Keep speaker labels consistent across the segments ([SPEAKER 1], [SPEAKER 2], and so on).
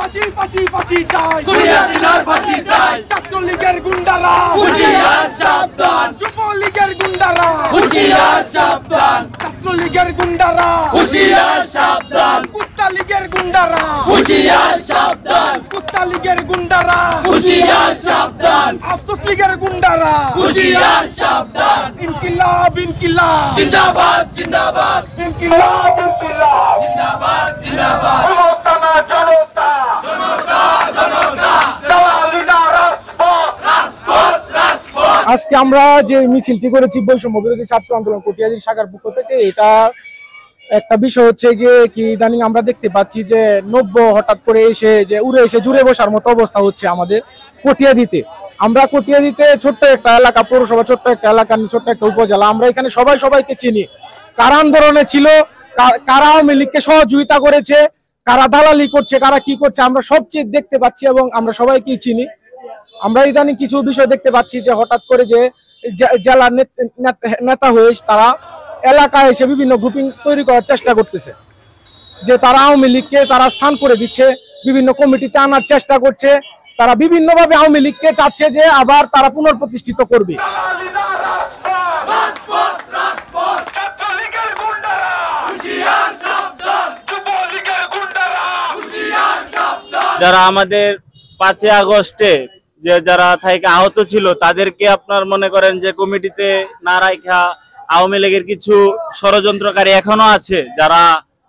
[SPEAKER 1] ফাঁসি ফাঁসি ফাঁসি চাই,
[SPEAKER 2] হাসিনার ফাঁসি চাই,
[SPEAKER 1] ছাত্রলীগের গুন্ডারা
[SPEAKER 2] হুঁশিয়ার সাবধান,
[SPEAKER 1] যুবলীগের গুন্ডারা
[SPEAKER 2] হুঁশিয়ার সাবধান,
[SPEAKER 1] ছাত্রলীগের গুন্ডারা
[SPEAKER 2] হুঁশিয়ার সাবধান,
[SPEAKER 1] কুত্তা লীগের গুন্ডারা
[SPEAKER 2] হুঁশিয়ার সাবধান,
[SPEAKER 1] কুত্তা লীগের গুন্ডারা
[SPEAKER 2] হুঁশিয়ার সাবধান,
[SPEAKER 1] আফসোস লীগের গুন্ডারা
[SPEAKER 2] হুঁশিয়ার সাবধান,
[SPEAKER 1] ইনকিলাব ইনকিলাব
[SPEAKER 2] জিন্দাবাদ জিন্দাবাদ,
[SPEAKER 1] ইনকিলাব ইনকিলাব
[SPEAKER 2] জিন্দাবাদ জিন্দাবাদ,
[SPEAKER 1] জনতা না জনতা
[SPEAKER 2] জনতা জনতা,
[SPEAKER 1] দালালিনা রাজপথ
[SPEAKER 2] রাজপথ রাজপথ।
[SPEAKER 3] আজকে আমরা যে মিছিলটি করেছি বৈষম্য বিরোধী ছাত্র আন্দোলন কটিয়াদীর শাখার পক্ষ থেকে, এটা একটা বিষয় হচ্ছে গিয়ে কি ইদানিং আমরা দেখতে পাচ্ছি যে নব্য হঠাৎ করে এসে যে উড়ে এসে জুড়ে বসার মতো অবস্থা হচ্ছে আমাদের কটিয়াদীতে। আমরা কটিয়াদীতে ছোট্ট একটা এলাকা, পৌরসভা ছোট্ট একটা এলাকা, ছোট্ট একটা উপজেলা, আমরা এখানে সবাই সবাইকে চিনি। কারা আন্দোলনে ছিল, কারা আওয়ামী লীগকে সহযোগিতা করেছে, কারা দালালি করছে, কারা কি করছে, আমরা সবচেয়ে দেখতে পাচ্ছি এবং আমরা সবাইকেই চিনি। আমরা ইদানিং কিছু বিষয় দেখতে পাচ্ছি যে হঠাৎ করে যে জেলার নেতা হয়ে তারা এলাকায় এসে বিভিন্ন গ্রুপিং তৈরি করার চেষ্টা করতেছে, যে তারা আওয়ামী লীগকে তারা স্থান করে দিচ্ছে, বিভিন্ন কমিটিতে আনার চেষ্টা করছে, তারা বিভিন্নভাবে আওয়ামী লীগকে চাচ্ছে যে আবার তারা পুনঃপ্রতিষ্ঠিত করবে।
[SPEAKER 2] রাজপথ রাজপথ,
[SPEAKER 1] ছাত্রলীগের গুন্ডারা
[SPEAKER 2] হুঁশিয়ার সাবধান,
[SPEAKER 1] যুবলীগের গুন্ডারা
[SPEAKER 2] হুঁশিয়ার সাবধান,
[SPEAKER 4] যারা আমাদের 5 আগস্টে যে যারা থেকে আহত ছিল তাদেরকে আপনার মনে করেন যে কমিটিতে না রাখা আওয়ামী লীগের কিছু ষড়যন্ত্রকারী এখনো আছে যারা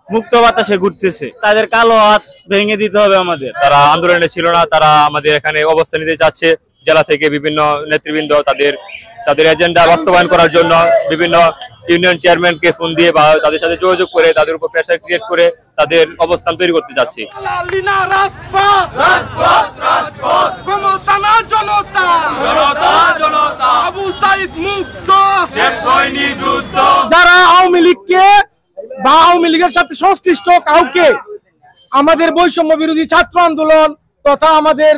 [SPEAKER 4] মুক্ত বাতাসে ঘুরতেছে, তাদের কালো হাত ভেঙে দিতে হবে আমাদের।
[SPEAKER 5] তারা আন্দোলনে ছিল না, তারা আমাদের এখানে অবস্থান নিতে চাচ্ছে। জেলা থেকে বিভিন্ন নেতৃবৃন্দ তাদের এজেন্ডা বাস্তবায়ন করার জন্য বিভিন্ন ইউনিয়ন চেয়ারম্যানকে ফোন দিয়ে বা তাদের সাথে যোগাযোগ করে তাদের উপর প্রেসার ক্রিয়েট করে তাদের অবস্থান তৈরি করতে চাচ্ছি।
[SPEAKER 1] দালালিনা রাজপথ
[SPEAKER 2] রাজপথ রাজপথ,
[SPEAKER 1] ক্ষমতা না জনতা
[SPEAKER 2] জনতা জনতা,
[SPEAKER 1] আবু সাইদ মুক্ত
[SPEAKER 2] শেষ হয়নি যুদ্ধ,
[SPEAKER 3] যারা আওয়ামী লীগকে বা আওয়ামী লীগের সাথে সংশ্লিষ্ট কাউকে আমাদের বৈষম্য বিরোধী ছাত্র আন্দোলন তথা আমাদের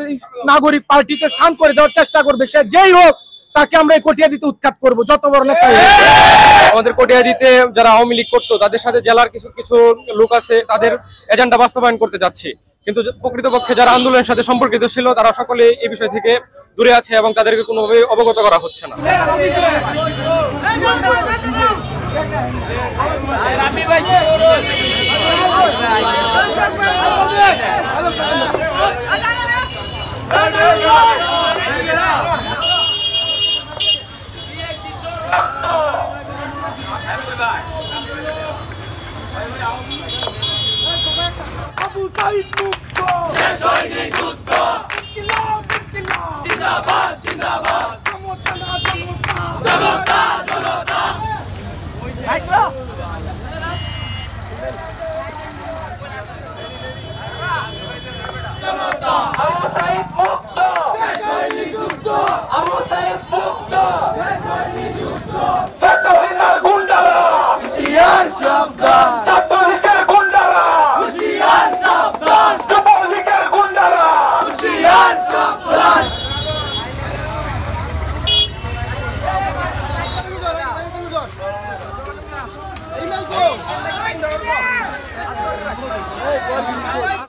[SPEAKER 3] নাগরিক পার্টিতে স্থান করে দেওয়ার চেষ্টা করবে, সে যেই হোক তাকে আমরা এই কটিয়াদীতে উৎখাত করব, যত বড় নেতাই হোক।
[SPEAKER 6] আমাদের কটিয়াদীতে যারা আওয়ামী লীগ করতো তাদের সাথে জেলার কিছু কিছু লোক আছে, তাদের এজেন্ডা বাস্তবায়ন করতে যাচ্ছে, কিন্তু প্রকৃতপক্ষে যারা আন্দোলনের সাথে সম্পর্কিত ছিল তারা সকলে এই বিষয় থেকে দূরে আছে এবং তাদেরকে কোনোভাবে অবগত করা হচ্ছে না।
[SPEAKER 1] আবু সাইদ মুক্ত
[SPEAKER 2] শেষ হয়নি যুদ্ধ,
[SPEAKER 1] ইনকিলাব ইনকিলাব
[SPEAKER 2] জিন্দাবাদ জিন্দাবাদ,
[SPEAKER 1] ক্ষমতা না জনতা
[SPEAKER 2] জনতা জনতা, জনতা,
[SPEAKER 1] আবু সাইদ মুক্ত
[SPEAKER 2] শেষ হয়নি যুদ্ধ,
[SPEAKER 1] আবু সাইদ মুক্ত ছাত্রলীগের গুন্ডারা
[SPEAKER 2] হুঁশিয়ার সাবধান,